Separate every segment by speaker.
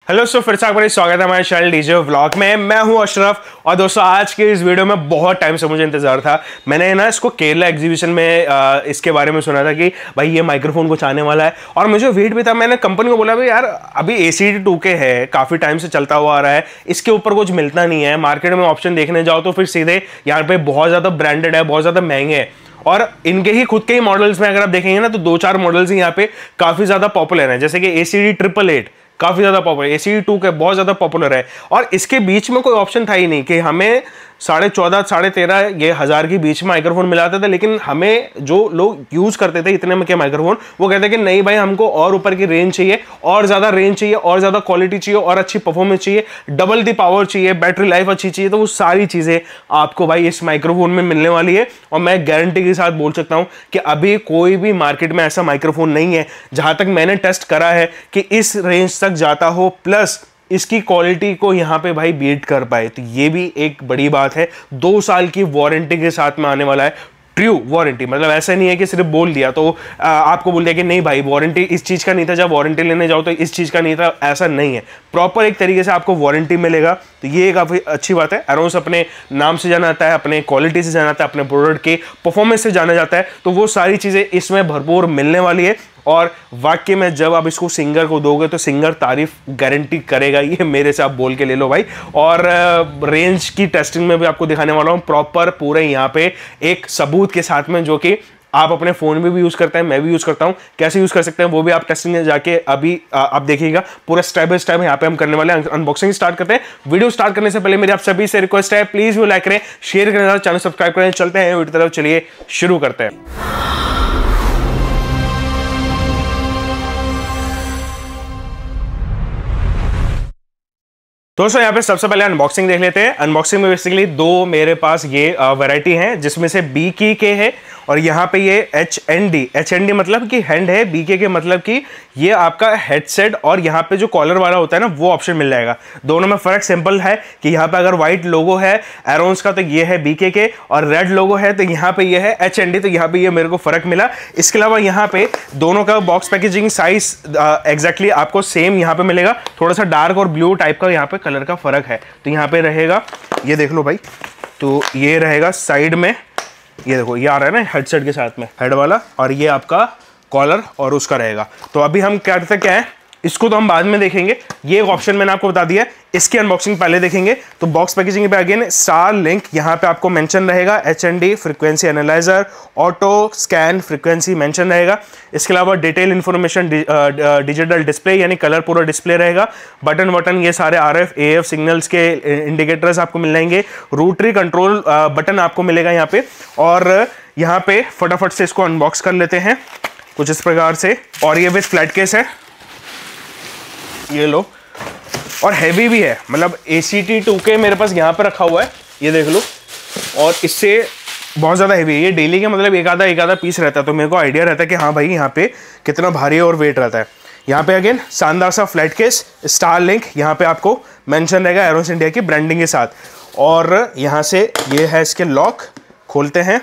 Speaker 1: Hello दोस्तों, फिर से आपका स्वागत है हमारे चैनल डीजे व्लॉग में। मैं हूं अशरफ और दोस्तों आज के इस वीडियो में बहुत टाइम से मुझे इंतजार था। मैंने ना इसको केरला एग्जीबिशन में इसके बारे में सुना था कि भाई ये माइक्रोफोन कुछ आने वाला है और मुझे वेट भी था। मैंने कंपनी को बोला भाई यार अभी ACD 2K है, काफ़ी टाइम से चलता हुआ आ रहा है, इसके ऊपर कुछ मिलता नहीं है। मार्केट में ऑप्शन देखने जाओ तो फिर सीधे यहाँ पे बहुत ज़्यादा ब्रांडेड है, बहुत ज़्यादा महंगे हैं और इनके ही खुद के ही मॉडल्स में अगर आप देखेंगे ना तो 2-4 मॉडल्स ही यहाँ पे काफ़ी ज़्यादा पॉपुलर हैं, जैसे कि ACD 888 काफी ज्यादा पॉपुलर, ACD 2K बहुत ज्यादा पॉपुलर है। और इसके बीच में कोई ऑप्शन था ही नहीं कि हमें 14,500 13,500 ये 1000 के बीच में माइक्रोफोन मिलाते थे, लेकिन हमें जो लोग यूज करते थे इतने में के माइक्रोफोन वो कहते कि नहीं भाई हमको और ऊपर की रेंज चाहिए, और ज्यादा रेंज चाहिए, और ज्यादा क्वालिटी चाहिए, और अच्छी परफॉर्मेंस चाहिए, डबल दी पावर चाहिए, बैटरी लाइफ अच्छी चाहिए। तो वो सारी चीजें आपको भाई इस माइक्रोफोन में मिलने वाली है और मैं गारंटी के साथ बोल सकता हूं कि अभी कोई भी मार्केट में ऐसा माइक्रोफोन नहीं है जहां तक मैंने टेस्ट करा है कि इस रेंज तक जाता हो प्लस इसकी क्वालिटी को यहां पे भाई बीट कर पाए। तो ये भी एक बड़ी बात है। 2 साल की वारंटी के साथ में आने वाला है, ट्रू वारंटी, मतलब ऐसा नहीं है कि सिर्फ बोल दिया तो आपको बोल दिया कि नहीं भाई वारंटी इस चीज़ का नहीं था, जब वारंटी लेने जाओ तो इस चीज़ का नहीं था, ऐसा नहीं है। प्रॉपर एक तरीके से आपको वारंटी मिलेगा, तो ये काफ़ी अच्छी बात है। एरोन्स अपने नाम से जाना जाता है, अपने क्वालिटी से जाना जाता है, अपने प्रोडक्ट के परफॉर्मेंस से जाना जाता है, तो वो सारी चीज़ें इसमें भरपूर मिलने वाली है। और वाकई में जब आप इसको सिंगर को दोगे तो सिंगर तारीफ गारंटी करेगा, ये मेरे से आप बोल के ले लो भाई। और रेंज की टेस्टिंग में भी आपको दिखाने वाला हूँ प्रॉपर पूरे यहाँ पे एक सबूत के साथ में, जो कि आप अपने फोन में भी यूज करते हैं, मैं भी यूज करता हूं। कैसे यूज कर सकते हैं वो भी आप टेस्टिंग में जाके अभी आप देखिएगा। पूरा स्टेप बाय स्टेप यहाँ पे हम करने वाले हैं। अनबॉक्सिंग स्टार्ट करते हैं। वीडियो स्टार्ट करने से पहले मेरी आप सभी से रिक्वेस्ट है, प्लीज वीडियो लाइक करें, शेयर करें, चैनल सब्सक्राइब करें। चलते हैं वीडियो तरफ, चलिए शुरू करते हैं। दोस्तों यहाँ पे सबसे पहले अनबॉक्सिंग देख लेते हैं। अनबॉक्सिंग में बेसिकली 2 मेरे पास ये वैरायटी हैं, जिसमें से BK है और यहाँ पे ये HND मतलब कि हैंड है, BK के मतलब कि ये आपका हेडसेट और यहाँ पे जो कॉलर वाला होता है ना वो ऑप्शन मिल जाएगा। दोनों में फर्क सिंपल है कि यहाँ पे अगर व्हाइट लोगो है एरोन्स का तो ये है BK के, और रेड लोगो है तो यहाँ पे ये है HND, तो यहाँ पे ये मेरे को फर्क मिला। इसके अलावा यहाँ पे दोनों का बॉक्स पैकेजिंग साइज एग्जैक्टली आपको सेम यहाँ पे मिलेगा। थोड़ा सा डार्क और ब्लू टाइप का यहाँ पे कलर का फर्क है, तो यहाँ पे रहेगा, ये देख लो भाई। तो ये रहेगा साइड में, ये देखो ये आ रहा है ना हेडसेट के साथ में हेड वाला, और ये आपका कॉलर और उसका रहेगा। तो अभी हम करते क्या है, इसको तो हम बाद में देखेंगे। ये एक ऑप्शन मैंने आपको बता दिया है, इसकी अनबॉक्सिंग पहले देखेंगे। तो बॉक्स पैकेजिंग पे अगेन स्टारलिंक यहाँ पे आपको मेंशन रहेगा, HND frequency analyser, auto scan frequency mention रहेगा। इसके अलावा डिटेल इंफॉर्मेशन, डिजिटल डिस्प्ले यानी कलर पूरा डिस्प्ले रहेगा। बटन वटन ये सारे RF AF सिग्नल्स के इंडिकेटर्स आपको मिल जाएंगे। रोटरी कंट्रोल बटन आपको मिलेगा यहाँ पे। और यहाँ पे फटाफट से इसको अनबॉक्स कर लेते हैं कुछ इस प्रकार से। और ये विद फ्लैट केस है, ये लो, और हैवी भी है, मतलब ACD 2K मेरे पास यहाँ पे रखा हुआ है, ये देख लो, और इससे बहुत ज़्यादा हैवी है। ये डेली के मतलब एक आधा पीस रहता है, तो मेरे को आइडिया रहता है कि हाँ भाई यहाँ पे कितना भारी और वेट रहता है। यहाँ पे अगेन शानदार सा फ्लैट केस, स्टारलिंक यहाँ पे आपको मेंशन रहेगा एरोन्स इंडिया की ब्रांडिंग के साथ। और यहाँ से ये है इसके लॉक, खोलते हैं।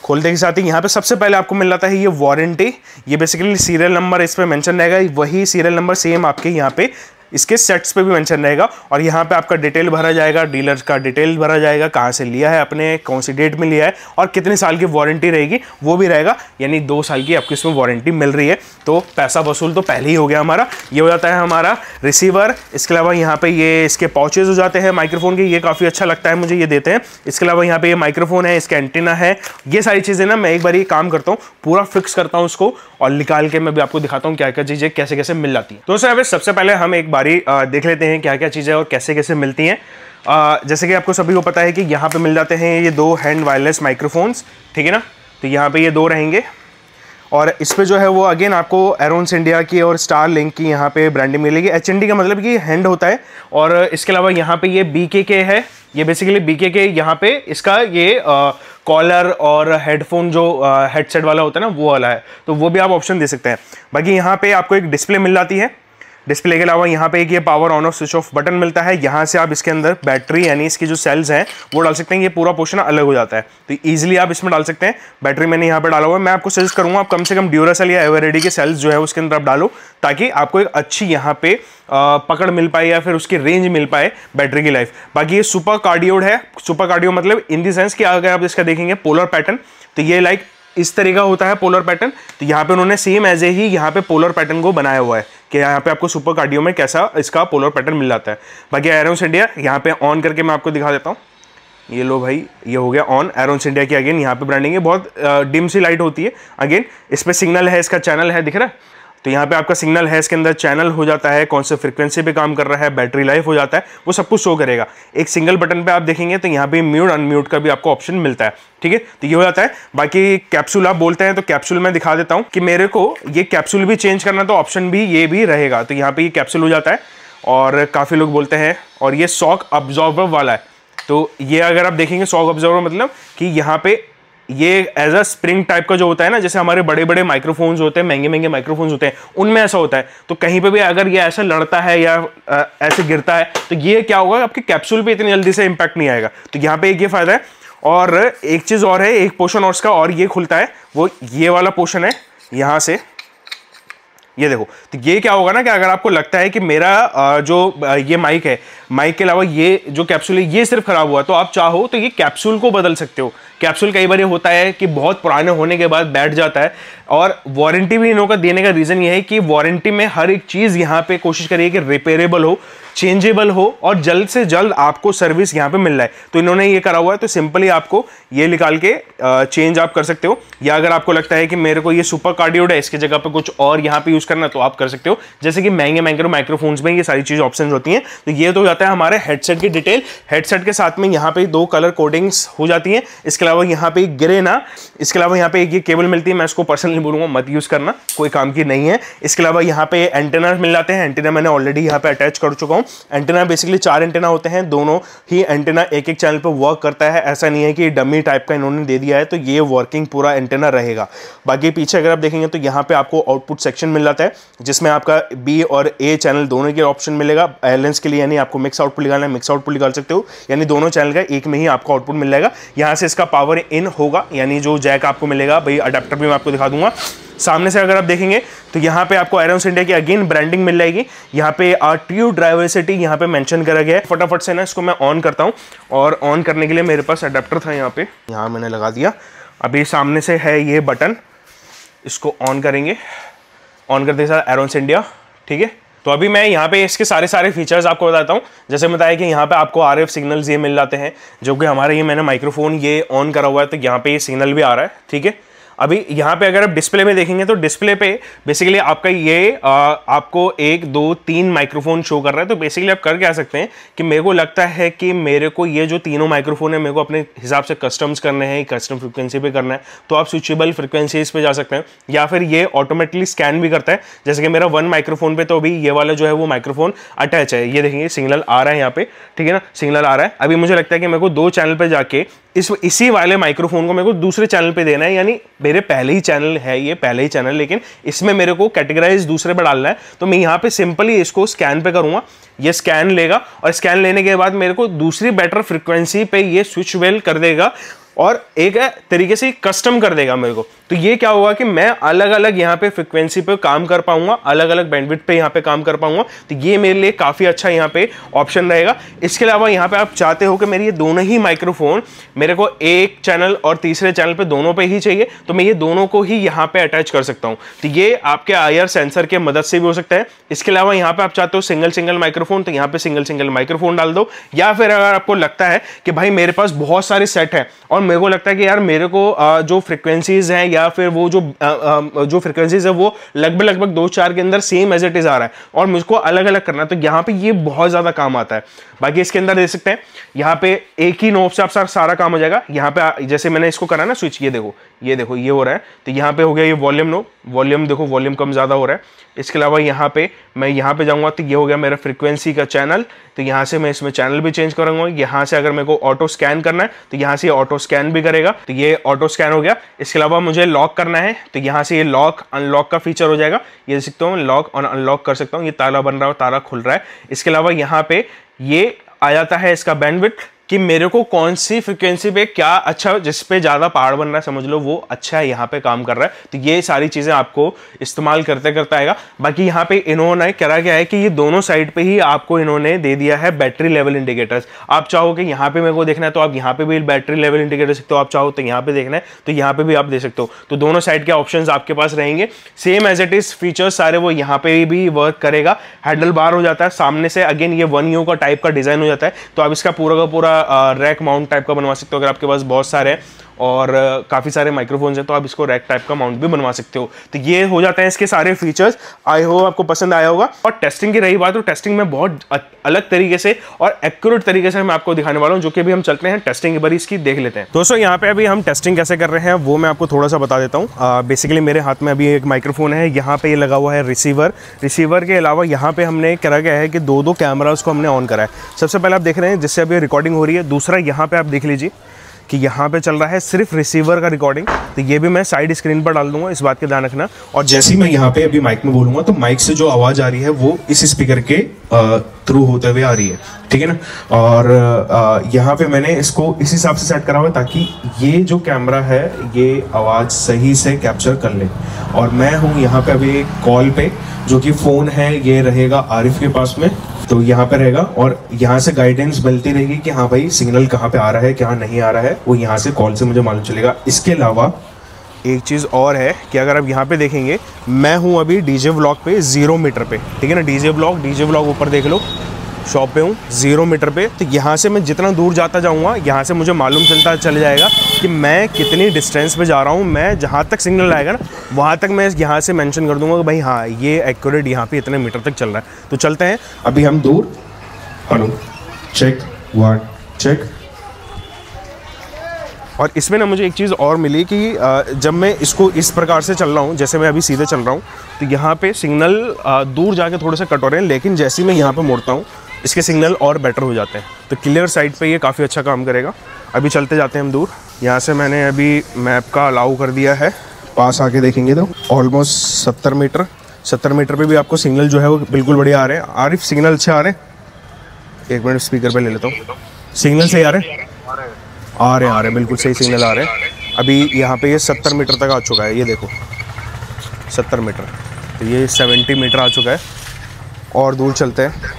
Speaker 1: खोलते के साथ ही यहाँ पे सबसे पहले आपको मिल जाता है ये वारंटी। ये बेसिकली सीरियल नंबर इस पे मेंशन रहेगा, वही सीरियल नंबर सेम आपके यहाँ पे इसके सेट्स पे भी मेंशन रहेगा। और यहाँ पे आपका डिटेल भरा जाएगा, डीलर का डिटेल भरा जाएगा, कहाँ से लिया है आपने, कौन सी डेट में लिया है, और कितने साल की वारंटी रहेगी वो भी रहेगा। यानी 2 साल की आपको इसमें वारंटी मिल रही है। तो पैसा वसूल तो पहले ही हो गया हमारा। ये हो जाता है हमारा रिसीवर। इसके अलावा यहाँ पे ये इसके पाउचेज हो जाते हैं माइक्रोफोन के, ये काफ़ी अच्छा लगता है मुझे, ये देते हैं। इसके अलावा यहाँ पे ये माइक्रोफोन है, इसका एंटीना है, ये सारी चीज़ें ना मैं एक बार ये काम करता हूँ, पूरा फिक्स करता हूँ उसको और निकाल के मैं भी आपको दिखाता हूँ क्या क्या चीज़ें कैसे कैसे मिल जाती है। तो सर सबसे पहले हम एक बारी देख लेते हैं क्या क्या चीज़ें और कैसे कैसे मिलती हैं। जैसे कि आपको सभी को पता है कि यहाँ पे मिल जाते हैं ये 2 हैंड वायरलेस माइक्रोफोन्स, ठीक है ना। तो यहाँ पे ये 2 रहेंगे और इस पे जो है वो अगेन आपको एरोन्स इंडिया की और स्टारलिंक की यहाँ पे ब्रांडिंग मिलेगी। HND का मतलब कि हैंड होता है। और इसके अलावा यहाँ पे ये BK है, ये बेसिकली BK यहाँ पे इसका ये कॉलर और हेडफोन जो हेडसेट वाला होता है ना वो वाला है, तो वो भी आप ऑप्शन दे सकते हैं। बाकी यहाँ पे आपको एक डिस्प्ले मिल जाती है, डिस्प्ले के अलावा यहाँ पे एक ये power on off switch off button मिलता है। यहाँ से आप इसके अंदर बैटरी यानी इसकी जो सेल्स हैं वो डाल सकते हैं। ये पूरा पोर्शन अलग हो जाता है तो ईजिली आप इसमें डाल सकते हैं। बैटरी मैंने यहाँ पे डाला हुआ है। मैं आपको सजेस्ट करूँगा आप कम से कम ड्यूरासेल या एवररेडी के सेल्स जो है उसके अंदर आप डालो, ताकि आपको एक अच्छी यहाँ पे पकड़ मिल पाए या फिर उसकी रेंज मिल पाए बैटरी की लाइफ। बाकी ये सुपर कार्डियोड है। सुपर कार्डियो मतलब इन दी सेंस कि अगर आप इसका देखेंगे पोलर पैटर्न तो ये लाइक इस तरीका होता है पोलर पैटर्न। तो यहाँ पे उन्होंने सेम एज ए ही यहाँ पे पोलर पैटर्न को बनाया हुआ है कि यहाँ पे आपको सुपर कार्डियो में कैसा इसका पोलर पैटर्न मिल जाता है। बाकी एरोन्स इंडिया यहाँ पे ऑन करके मैं आपको दिखा देता हूँ। ये लो भाई, ये हो गया ऑन। एरोन्स इंडिया की अगेन यहाँ पे ब्रांडिंग है, बहुत डिम सी लाइट होती है। अगेन इस पे सिग्नल है, इसका चैनल है, दिख रहा है। तो यहाँ पे आपका सिग्नल है, इसके अंदर चैनल हो जाता है, कौन से फ्रीक्वेंसी पे काम कर रहा है, बैटरी लाइफ हो जाता है, वो सब कुछ शो करेगा। एक सिंगल बटन पे आप देखेंगे तो यहाँ पे म्यूट अनम्यूट का भी आपको ऑप्शन मिलता है। ठीक है, तो ये हो जाता है। बाकी कैप्सूल आप बोलते हैं तो कैप्सूल मैं दिखा देता हूँ कि मेरे को ये कैप्सूल भी चेंज करना तो ऑप्शन भी ये भी रहेगा। तो यहाँ पे ये कैप्सूल हो जाता है और काफ़ी लोग बोलते हैं, और ये शॉक अब्जॉर्बर वाला है। तो ये अगर आप देखेंगे शॉक अब्जॉर्बर मतलब कि यहाँ पे ये एज अ स्प्रिंग टाइप का जो होता है ना, जैसे हमारे बड़े बड़े माइक्रोफोन्स होते हैं, महंगे महंगे माइक्रोफोन्स होते हैं, उनमें ऐसा होता है। तो कहीं पे भी अगर ये ऐसा लड़ता है या ऐसे गिरता है तो ये क्या होगा, आपके कैप्सूल पे इतनी जल्दी से इंपैक्ट नहीं आएगा। तो यहाँ पे एक ये फायदा है। और एक चीज़ और है, एक पोर्शन और इसका और ये खुलता है, वो ये वाला पोर्शन है यहाँ से, ये देखो। तो ये क्या होगा ना कि अगर आपको लगता है कि मेरा जो ये माइक है, माइक के अलावा ये जो कैप्सूल है ये सिर्फ खराब हुआ, तो आप चाहो तो ये कैप्सूल को बदल सकते हो। कैप्सूल कई बार ये होता है कि बहुत पुराने होने के बाद बैठ जाता है, और वारंटी भी इन्हों का देने का रीज़न ये है कि वारंटी में हर एक चीज़ यहाँ पे कोशिश करिए कि रिपेयरेबल हो, चेंजेबल हो और जल्द से जल्द आपको सर्विस यहाँ पे मिल रहा है। तो इन्होंने ये करा हुआ है, तो सिंपली आपको ये निकाल के चेंज आप कर सकते हो। या अगर आपको लगता है कि मेरे को ये सुपर कार्डियोड है, इसके जगह पे कुछ और यहाँ पे यूज़ करना है तो आप कर सकते हो। जैसे कि महंगे महंगे माइक्रोफोन्स में ये सारी चीज़ ऑप्शन होती हैं। तो ये तो जाता है हमारे हेडसेट की डिटेल। हेडसेट के साथ में यहाँ पे 2 कलर कोडिंग्स हो जाती हैं। इसके अलावा यहाँ पे गिरे ना, इसके अलावा यहाँ पे एक ये केबल मिलती है, मैं इसको पर्सनली बोलूँगा मत यूज़ करना, कोई काम की नहीं है। इसके अलावा यहाँ पे एंटेना मिल जाते हैं। एंटेना मैंने ऑलरेडी यहाँ पे अटैच कर चुका हूँ। एंटेना बेसिकली 4 एंटेना होते हैं, दोनों ही एंटेना एक एक चैनल पे वर्क करता है। ऐसा नहीं है कि डमी टाइप का इन्होंने दे दिया है, तो ये वर्किंग पूरा एंटेना रहेगा। बाकी पीछे अगर आप देखेंगे तो यहाँ पे आपको आउटपुट सेक्शन मिल जाता है, जिसमें आपका बी और ए चैनल दोनों के ऑप्शन मिलेगा। बैलेंस के लिए यानी आपको मिक्स आउटपुट निकालना है, मिक्स आउटपुट निकाल सकते हो, यानी दोनों चैनल का एक में ही आपको आउटपुट मिल जाएगा। यहाँ से इसका पावर इन होगा, यानी जो जैक आपको मिलेगा भाई, अडेप्टर भी मैं आपको दिखा दूंगा। सामने से अगर आप देखेंगे तो यहाँ पे आपको एरोन्स इंडिया की अगेन ब्रांडिंग मिल जाएगी। यहाँ पे ट्रू डाइवर्सिटी यहाँ पे मेंशन करा गया है। फटाफट से ना इसको मैं ऑन करता हूँ, और ऑन करने के लिए मेरे पास अडेप्टर था यहाँ पे, यहाँ मैंने लगा दिया। अभी सामने से है ये बटन, इसको ऑन करेंगे, ऑन करते साथ एरोन्स इंडिया। ठीक है, तो अभी मैं यहाँ पे इसके सारे फीचर्स आपको बताता हूँ। जैसे बताया कि यहाँ पे आपको RF सिग्नल्स ये मिल जाते हैं, जो कि हमारे ये मैंने माइक्रोफोन ये ऑन करा हुआ है तो यहाँ पे ये सिग्नल भी आ रहा है। ठीक है, अभी यहाँ पे अगर आप डिस्प्ले में देखेंगे तो डिस्प्ले पे बेसिकली आपका ये आपको 1 2 3 माइक्रोफोन शो कर रहा है। तो बेसिकली आप कर क्या सकते हैं कि मेरे को लगता है कि मेरे को ये जो तीनों माइक्रोफोन है मेरे को अपने हिसाब से कस्टम्स करने हैं, कस्टम फ्रिक्वेंसी पे करना है, तो आप स्विचेबल फ्रिक्वेंसीज पे जा सकते हैं। या फिर ये ऑटोमेटिकली स्कैन भी करता है, जैसे कि मेरा 1 माइक्रोफोन पे तो अभी ये वाला जो है वो माइक्रोफोन अटैच है। ये देखेंगे सिग्नल आ रहा है यहाँ पे, ठीक है ना, सिग्नल आ रहा है। अभी मुझे लगता है कि मेरे को 2 चैनल पे जाके इसी वाले माइक्रोफोन को मेरे को दूसरे चैनल पे देना है, यानी मेरे पहले ही चैनल है, ये पहले ही चैनल, लेकिन इसमें मेरे को कैटेगराइज दूसरे पे डालना है। तो मैं यहाँ पे सिंपली इसको स्कैन पे करूंगा, ये स्कैन लेगा, और स्कैन लेने के बाद मेरे को दूसरी बेटर फ्रिक्वेंसी पे ये स्विच वेल कर देगा और एक तरीके से कस्टम कर देगा मेरे को। तो ये क्या होगा कि मैं अलग अलग यहाँ पे फ्रिक्वेंसी पे काम कर पाऊंगा, अलग अलग बैंडविड्थ पे यहाँ पे काम कर पाऊंगा। तो ये मेरे लिए काफ़ी अच्छा यहाँ पे ऑप्शन रहेगा। इसके अलावा यहाँ पे आप चाहते हो कि मेरे ये दोनों ही माइक्रोफोन मेरे को एक चैनल और तीसरे चैनल पे दोनों पे ही चाहिए, तो मैं ये दोनों को ही यहाँ पे अटैच कर सकता हूँ। तो ये आपके IR सेंसर के मदद से भी हो सकता है। इसके अलावा यहाँ पे आप चाहते हो सिंगल माइक्रोफोन, तो यहाँ पे सिंगल माइक्रोफोन डाल दो। या फिर अगर आपको लगता है कि भाई मेरे पास बहुत सारे सेट हैं और मेरे को लगता है कि यार मेरे को जो फ्रिक्वेंसीज हैं या फिर वो जो फ्रिक्वेंसीज है वो लगभग 2-4 के अंदर सेम एज इट इज आ रहा है और मुझको अलग अलग करना है, तो यहाँ पे ये बहुत ज्यादा काम आता है। बाकी इसके अंदर देख सकते हैं यहाँ पे एक ही नॉब से आप सारा काम हो जाएगा। यहाँ पे जैसे मैंने इसको करा ना स्विच, ये देखो ये हो रहा है। तो यहाँ पे हो गया ये वॉल्यूम नॉब, वॉल्यूम देखो वॉल्यूम कम ज्यादा हो रहा है। इसके अलावा यहाँ पे मैं यहाँ पे जाऊंगा तो ये हो गया मेरा फ्रीक्वेंसी का चैनल। तो यहाँ से मैं इसमें चैनल भी चेंज करूंगा। यहाँ से अगर मेरे को ऑटो स्कैन करना है तो यहाँ से ऑटो स्कैन भी करेगा, तो ये ऑटो स्कैन हो गया। इसके अलावा मुझे लॉक करना है तो यहाँ से ये लॉक अनलॉक का फीचर हो जाएगा, ये देख सकते हो लॉक और अनलॉक कर सकता हूँ, ये ताला बन रहा है, ताला खुल रहा है। इसके अलावा यहाँ पे ये आ जाता है इसका बैंडविड्थ कि मेरे को कौन सी फ्रिक्वेंसी पे क्या अच्छा, जिस पे ज़्यादा पहाड़ बन रहा है समझ लो वो अच्छा है, यहाँ पे काम कर रहा है। तो ये सारी चीज़ें आपको इस्तेमाल करते करते आएगा। बाकी यहाँ पे इन्होंने करा क्या है कि ये दोनों साइड पे ही आपको इन्होंने दे दिया है बैटरी लेवल इंडिकेटर्स। आप चाहो कि यहाँ पे मेरे को देखना है तो आप यहाँ पे भी बैटरी लेवल इंडिकेटर सकते हो, आप चाहो तो यहाँ पे देखना है तो यहाँ पे भी आप दे सकते हो। तो दोनों साइड के ऑप्शन आपके पास रहेंगे, same as it is features सारे वो यहाँ पे भी वर्क करेगा। हैंडल बार हो जाता है सामने से, अगेन ये 1U का टाइप का डिजाइन हो जाता है, तो आप इसका पूरा का पूरा रैक माउंट टाइप का बनवा सकते हो। अगर आपके पास बहुत सारे हैं और काफ़ी सारे माइक्रोफोन्स हैं तो आप इसको रैक टाइप का माउंट भी बनवा सकते हो। तो ये हो जाते हैं इसके सारे फीचर्स। आई होप आपको पसंद आया होगा। और टेस्टिंग की रही बात, तो टेस्टिंग में बहुत अलग तरीके से और एक्यूरेट तरीके से मैं आपको दिखाने वाला हूँ, जो कि अभी हम चलते हैं टेस्टिंग एक बार इसकी देख लेते हैं। दोस्तों यहाँ पे अभी हम टेस्टिंग कैसे कर रहे हैं वो मैं आपको थोड़ा सा बता देता हूँ। बेसिकली मेरे हाथ में अभी एक माइक्रोफोन है, यहाँ पे ये लगा हुआ है रिसीवर। रिसीवर के अलावा यहाँ पे हमने करा गया है कि दो कैमरास को हमने ऑन करा है। सबसे पहले आप देख रहे हैं जिससे अभी रिकॉर्डिंग हो रही है। दूसरा यहाँ पे आप देख लीजिए कि यहाँ पे चल रहा है सिर्फ रिसीवर का रिकॉर्डिंग, तो ये भी मैं साइड स्क्रीन पर डाल दूंगा, इस बात का ध्यान रखना। और जैसे ही मैं यहाँ पे अभी माइक में बोलूंगा तो माइक से जो आवाज़ आ रही है वो इस स्पीकर के थ्रू होते हुए आ रही है, ठीक है ना। और यहाँ पे मैंने इसको इस हिसाब से सेट करा हुआ है ताकि ये जो कैमरा है ये आवाज़ सही से कैप्चर कर ले। और मैं हूँ यहाँ पे अभी कॉल पे, जो कि फ़ोन है ये रहेगा आरिफ के पास में, तो यहाँ पे रहेगा और यहाँ से गाइडेंस मिलती रहेगी कि हाँ भाई सिग्नल कहाँ पे आ रहा है, क्या नहीं आ रहा है, वो यहाँ से कॉल से मुझे मालूम चलेगा। इसके अलावा एक चीज़ और है कि अगर आप यहाँ पे देखेंगे, मैं हूँ अभी डीजे व्लॉग पे 0 मीटर पे, ठीक है ना। डीजे व्लॉग ऊपर देख लो, शॉप पे हूँ 0 मीटर पे। तो यहाँ से मैं जितना दूर जाता जाऊँगा यहाँ से मुझे मालूम चल जाएगा कि मैं कितनी डिस्टेंस पे जा रहा हूँ। मैं जहाँ तक सिग्नल आएगा ना वहाँ तक मैं यहाँ से मेंशन कर दूँगा कि भाई हाँ ये एक्यूरेट यहाँ पे इतने मीटर तक चल रहा है। तो चलते हैं अभी हम दूर। Hello check 1 check. और इसमें ना मुझे एक चीज़ और मिली कि जब मैं इसको इस प्रकार से चल रहा हूँ, जैसे मैं अभी सीधे चल रहा हूँ, तो यहाँ पे सिग्नल दूर जाके थोड़े से कट हो रहे हैं, लेकिन जैसे ही मैं यहाँ पे मोड़ता हूँ इसके सिग्नल और बेटर हो जाते हैं। तो क्लियर साइड पे ये काफ़ी अच्छा काम करेगा। अभी चलते जाते हैं हम दूर। यहाँ से मैंने अभी मैप का अलाउ कर दिया है, पास आके देखेंगे तो ऑलमोस्ट 70 मीटर पे भी आपको सिग्नल जो है वो बिल्कुल बढ़िया आ रहे हैं। आरिफ सिग्नल अच्छे आ रहे हैं, एक मिनट स्पीकर पे ले लेता हूँ। सिग्नल सही आ रहे हैं, आ रहे हैं बिल्कुल सही सिग्नल आ रहे हैं। अभी यहाँ पे ये 70 मीटर तक आ चुका है, ये देखो 70 मीटर, तो ये 70 मीटर आ चुका है। और दूर चलते हैं।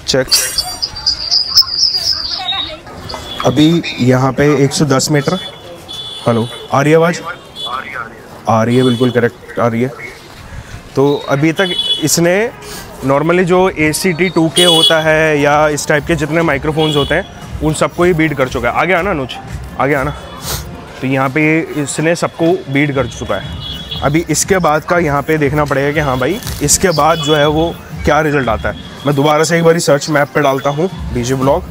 Speaker 1: चेक। अभी यहाँ पे 110 मीटर। हेलो आ रही है आवाज़? आ रही है बिल्कुल करेक्ट आ रही है। तो अभी तक इसने नॉर्मली जो ACT 2K होता है या इस टाइप के जितने माइक्रोफोन्स होते हैं उन सबको ही बीट कर चुका है। आगे आना अनुज, आगे आना। तो यहाँ पे इसने सबको बीट कर चुका है। अभी इसके बाद का यहाँ पे देखना पड़ेगा कि हाँ भाई इसके बाद जो है वो क्या रिजल्ट आता है। मैं दोबारा से एक बार सर्च मैप पे डालता हूँ डीजे व्लॉग।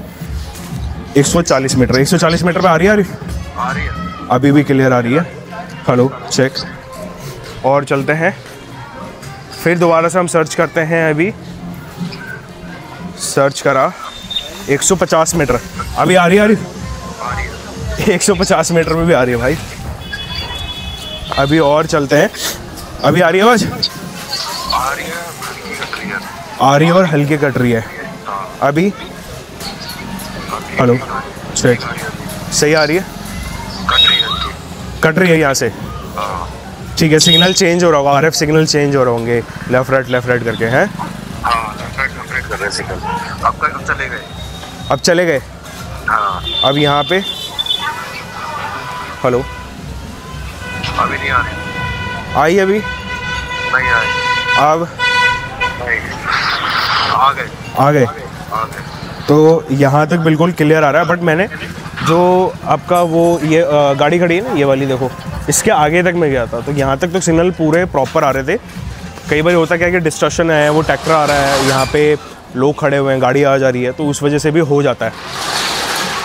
Speaker 1: 140 मीटर पे आ रही है अभी भी क्लियर आ रही है। Hello check. और चलते हैं फिर दोबारा से हम सर्च करते हैं। अभी सर्च करा 150 मीटर, अभी आ रही है 150 मीटर में भी आ रही है भाई। अभी और चलते हैं। अभी आ रही है आवाज़? आ रही है और हल्की कट रही है। अभी हेलो चेक, सही आ रही है? कट रही है यहाँ से, ठीक है। सिग्नल चेंज हो रहा होगा, RF सिग्नल चेंज हो रहे होंगे लेफ्ट राइट करके हैं।
Speaker 2: लेफ्ट कर रहे सिग्नल। अब चले गए,
Speaker 1: अब चले गए। अब यहाँ पे हेलो
Speaker 2: अभी नहीं आ रही।
Speaker 1: आई अभी
Speaker 2: नहीं आई।
Speaker 1: अब
Speaker 2: नहीं आ गए।
Speaker 1: तो यहाँ तक बिल्कुल क्लियर आ रहा है। बट मैंने जो आपका वो ये गाड़ी खड़ी है ना ये वाली, देखो इसके आगे तक मैं गया था तो यहाँ तक तो सिग्नल पूरे प्रॉपर आ रहे थे। कई बार होता क्या है कि डिस्ट्रक्शन है, वो ट्रैक्टर आ रहा है, यहाँ पे लोग खड़े हुए हैं, गाड़ी आ जा रही है, तो उस वजह से भी हो जाता है।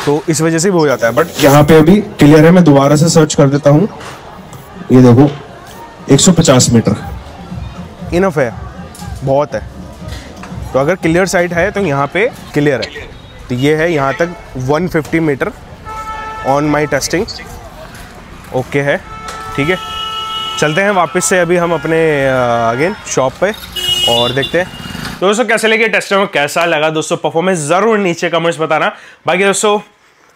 Speaker 1: तो इस वजह से भी हो जाता है। बट यहाँ पे अभी क्लियर है। मैं दोबारा से सर्च कर देता हूँ। ये देखो 150 मीटर इनफ है, बहुत है। तो अगर क्लियर साइट है तो यहाँ पे क्लियर है, तो ये है यहाँ तक 150 metre on my testing okay है। ठीक है, चलते हैं वापस से अभी हम अपने अगेन शॉप पे और देखते हैं दोस्तों कैसे लगे टेस्टर में, कैसा लगा दोस्तों परफॉर्मेंस, ज़रूर नीचे कमेंट्स बताना। बाकी दोस्तों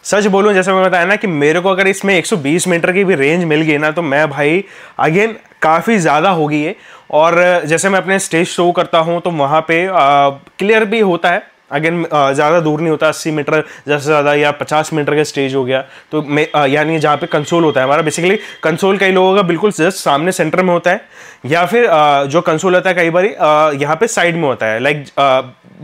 Speaker 1: सच बोलूं, जैसे मैं बताया ना कि मेरे को अगर इसमें 120 मीटर की भी रेंज मिल गई ना तो मैं भाई अगेन काफ़ी ज़्यादा होगी ये। और जैसे मैं अपने स्टेज शो करता हूं तो वहाँ पे क्लियर भी होता है, अगेन ज़्यादा दूर नहीं होता, 80 मीटर ज़्यादा से ज़्यादा या 50 मीटर का स्टेज हो गया तो मैं यानी जहाँ पे कंसोल होता है हमारा, बेसिकली कंसोल कई लोगों का बिल्कुल जस्ट सामने सेंटर में होता है, या फिर जो कंसोल होता है कई बार यहाँ पे साइड में होता है। लाइक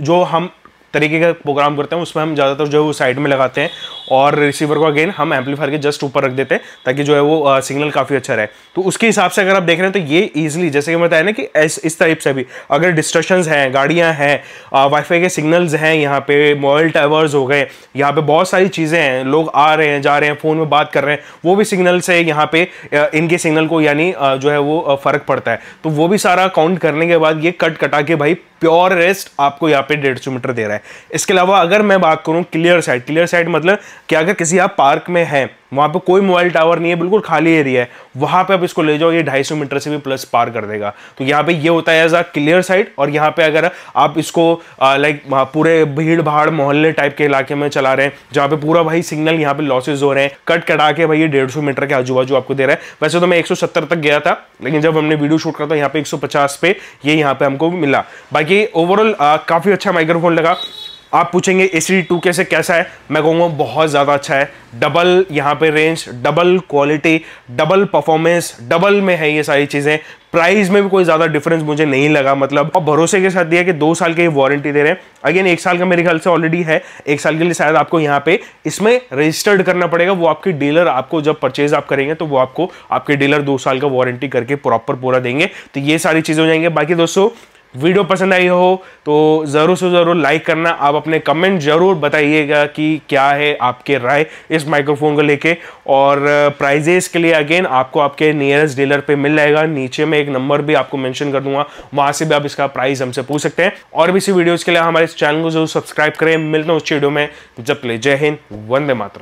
Speaker 1: जो हम तरीके का प्रोग्राम करते हैं उसमें हम ज़्यादातर जो है वो साइड में लगाते हैं और रिसीवर को अगेन हम एम्पलीफायर के जस्ट ऊपर रख देते हैं ताकि जो है वो सिग्नल काफ़ी अच्छा रहे। तो उसके हिसाब से अगर आप देख रहे हैं तो ये इजीली, जैसे कि बताया ना कि इस टाइप से भी अगर डिस्ट्रक्शंस हैं, गाड़ियां हैं, वाईफाई के सिग्नल्स हैं, यहाँ पे मोबाइल टावर्स हो गए, यहाँ पे बहुत सारी चीज़ें हैं, लोग आ रहे हैं जा रहे हैं, फ़ोन में बात कर रहे हैं, वो भी सिग्नल से यहाँ पे इनके सिग्नल को यानी जो है वो फ़र्क पड़ता है। तो वो भी सारा काउंट करने के बाद ये कट कटा के भाई प्योर रेस्ट आपको यहाँ पे 150 मीटर दे रहा है। इसके अलावा अगर मैं बात करूँ क्लियर साइड मतलब कि अगर किसी आप पार्क में हैं, वहाँ पे कोई मोबाइल टावर नहीं है, बिल्कुल खाली एरिया है, वहाँ पे आप इसको ले जाओ, ये 250 मीटर से भी प्लस पार कर देगा। तो यहाँ पे ये होता है एज अ क्लियर साइड। और यहाँ पे अगर आप इसको लाइक पूरे भीड़ भाड़ मोहल्ले टाइप के इलाके में चला रहे हैं जहाँ पे पूरा भाई सिग्नल यहाँ पे लॉसेज हो रहे हैं, कट कटा के भाई ये 150 मीटर के आजू बाजू आपको दे रहा है। वैसे तो मैं 170 तक गया था, लेकिन जब हमने वीडियो शूट करा था यहाँ पे 150 पे ये यहाँ पे हमको मिला। बाकी ओवरऑल काफ़ी अच्छा माइक्रोफोन लगा। आप पूछेंगे ACD2 कैसे कैसा है, मैं कहूँगा बहुत ज़्यादा अच्छा है। डबल यहाँ पे range, double quality, double performance, double में है ये सारी चीज़ें। प्राइस में भी कोई ज़्यादा डिफरेंस मुझे नहीं लगा, मतलब और भरोसे के साथ दिया कि 2 साल की वारंटी दे रहे हैं। अगेन 1 साल का मेरे ख्याल से ऑलरेडी है, 1 साल के लिए शायद आपको यहाँ पे इसमें रजिस्टर्ड करना पड़ेगा। वो आपकी डीलर आपको जब परचेज आप करेंगे तो वो आपको आपके डीलर 2 साल का वारंटी करके प्रॉपर पूरा देंगे। तो ये सारी चीज़ें हो जाएंगे। बाकी दोस्तों वीडियो पसंद आई हो तो ज़रूर से ज़रूर लाइक करना। आप अपने कमेंट ज़रूर बताइएगा कि क्या है आपके राय इस माइक्रोफोन को लेके। और प्राइजेस के लिए अगेन आपको आपके नियरेस्ट डीलर पे मिल जाएगा, नीचे में एक नंबर भी आपको मेंशन कर दूंगा, वहाँ से भी आप इसका प्राइस हमसे पूछ सकते हैं। और भी इसी वीडियोज़ के लिए हमारे इस चैनल को जरूर सब्सक्राइब करें। मिलते हैं उस वीडियो में, जब तक जय हिंद, वंदे मातरम।